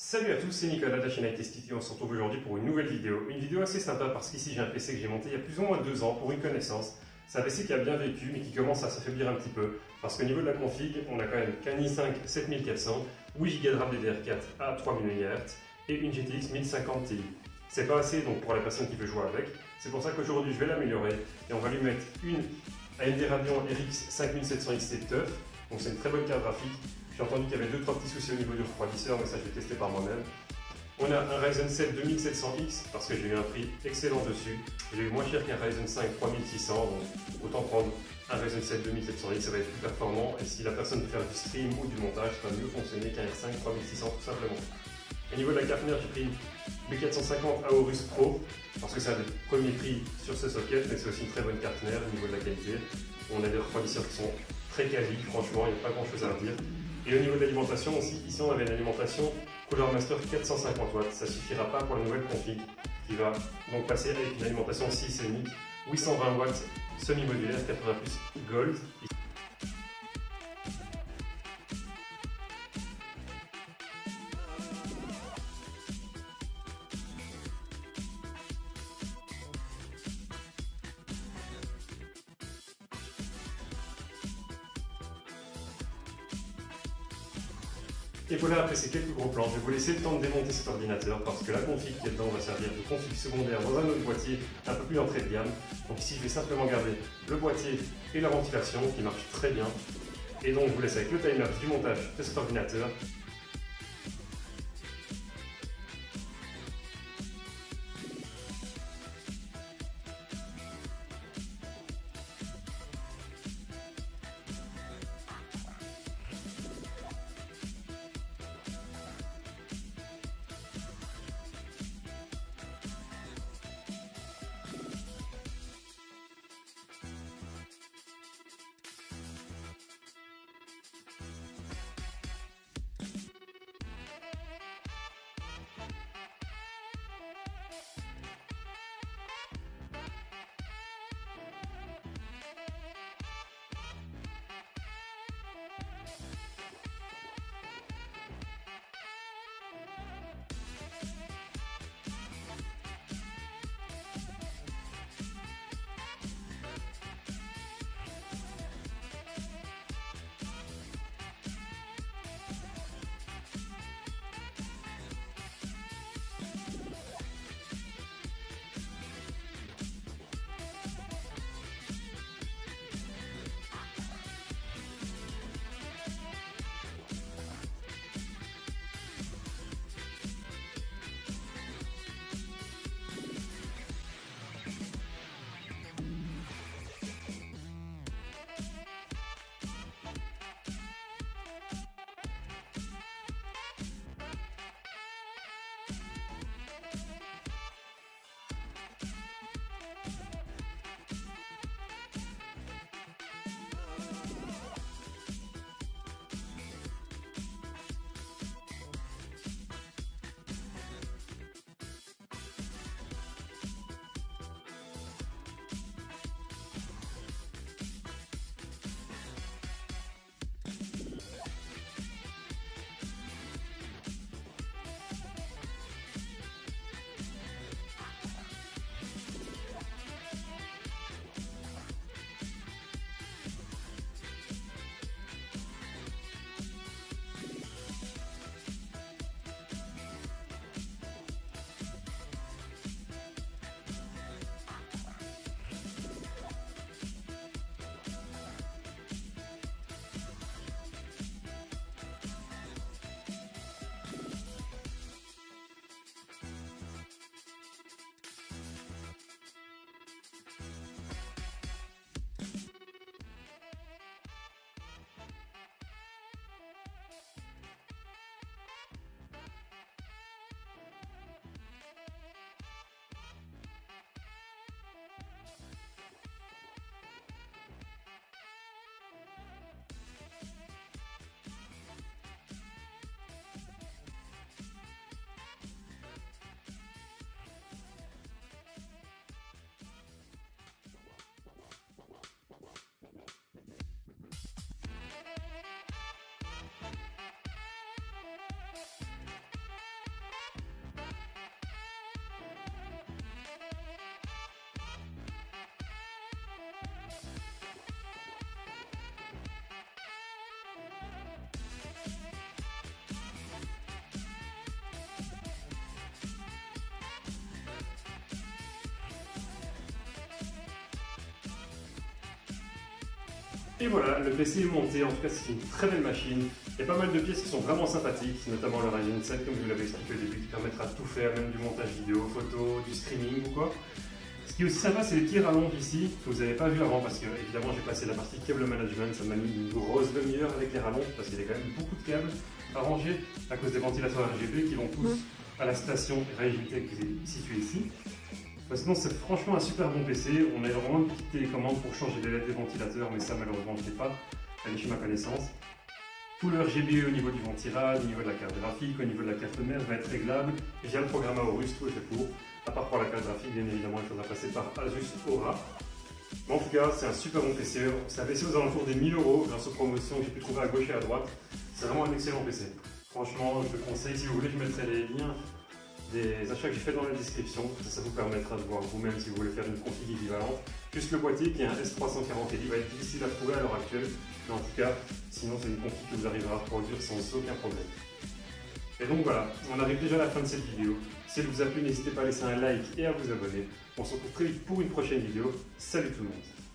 Salut à tous, c'est Nicolas de la chaîne iTestity et on se retrouve aujourd'hui pour une nouvelle vidéo. Une vidéo assez sympa parce qu'ici j'ai un PC que j'ai monté il y a plus ou moins 2 ans pour une connaissance. C'est un PC qui a bien vécu mais qui commence à s'affaiblir un petit peu parce qu'au niveau de la config, on a quand même qu'un i5 7400, 8 Go de RAM DDR4 à 3000 MHz et une GTX 1050 Ti. C'est pas assez donc pour la personne qui veut jouer avec. C'est pour ça qu'aujourd'hui je vais l'améliorer et on va lui mettre une AMD Radeon RX 5700 XT TUF. Donc c'est une très bonne carte graphique. J'ai entendu qu'il y avait 2-3 petits soucis au niveau du refroidisseur, mais ça je vais tester par moi-même. On a un Ryzen 7 2700X parce que j'ai eu un prix excellent dessus. J'ai eu moins cher qu'un Ryzen 5 3600, donc autant prendre un Ryzen 7 2700X, ça va être plus performant. Et si la personne veut faire du stream ou du montage, ça va mieux fonctionner qu'un R5 3600 tout simplement. Au niveau de la carte mère, j'ai pris une B450 Aorus Pro parce que c'est un des premiers prix sur ce socket, mais c'est aussi une très bonne carte mère au niveau de la qualité. On a des refroidisseurs qui sont très quali, franchement, il n'y a pas grand chose à redire. Et au niveau de l'alimentation aussi, ici on avait une alimentation Cooler Master 450 watts. Ça ne suffira pas pour la nouvelle config qui va donc passer avec une alimentation systémique 820 watts semi-modulaire 80 plus Gold. Et voilà, après ces quelques gros plans, je vais vous laisser le temps de démonter cet ordinateur parce que la config qui est dedans va servir de config secondaire dans un autre boîtier un peu plus entrée de gamme. Donc ici, je vais simplement garder le boîtier et la ventilation qui marchent très bien. Et donc, je vous laisse avec le timelapse du montage de cet ordinateur. Et voilà, le PC est monté, en tout cas c'est une très belle machine. Il y a pas mal de pièces qui sont vraiment sympathiques, notamment le Ryzen 7 comme je vous l'avais expliqué au début, qui permettra de tout faire, même du montage vidéo, photo, du streaming ou quoi. Ce qui est aussi sympa, c'est les petits rallonges ici, que vous n'avez pas vu avant, parce que évidemment j'ai passé la partie câble management, ça m'a mis une grosse demi-heure avec les rallonges, parce qu'il y a quand même beaucoup de câbles à ranger, à cause des ventilateurs RGB qui vont tous à la station Régitech qui est située ici. Sinon c'est franchement un super bon PC, on a vraiment une petite télécommande pour changer les LED des ventilateurs, mais ça malheureusement je ne l'ai pas, elle est chez ma connaissance. Tout le RGB au niveau du ventirad, au niveau de la carte graphique, au niveau de la carte mère va être réglable via le programme Aorus, tout est fait pour. À part pour la carte graphique, bien évidemment, il faudra passer par Asus Aura. Mais en tout cas, c'est un super bon PC. C'est un PC aux alentours des 1000 € grâce aux promotions que j'ai pu trouver à gauche et à droite. C'est vraiment un excellent PC. Franchement, je le conseille. Si vous voulez, je mettrai les liens des achats que j'ai fait dans la description. Ça vous permettra de voir vous-même si vous voulez faire une config équivalente. Juste le boîtier qui est un S340 Eli va être difficile à trouver à l'heure actuelle. Mais en tout cas, sinon, c'est une config que vous arriverez à reproduire sans aucun problème. Et donc voilà, on arrive déjà à la fin de cette vidéo. Si elle vous a plu, n'hésitez pas à laisser un like et à vous abonner. On se retrouve très vite pour une prochaine vidéo. Salut tout le monde!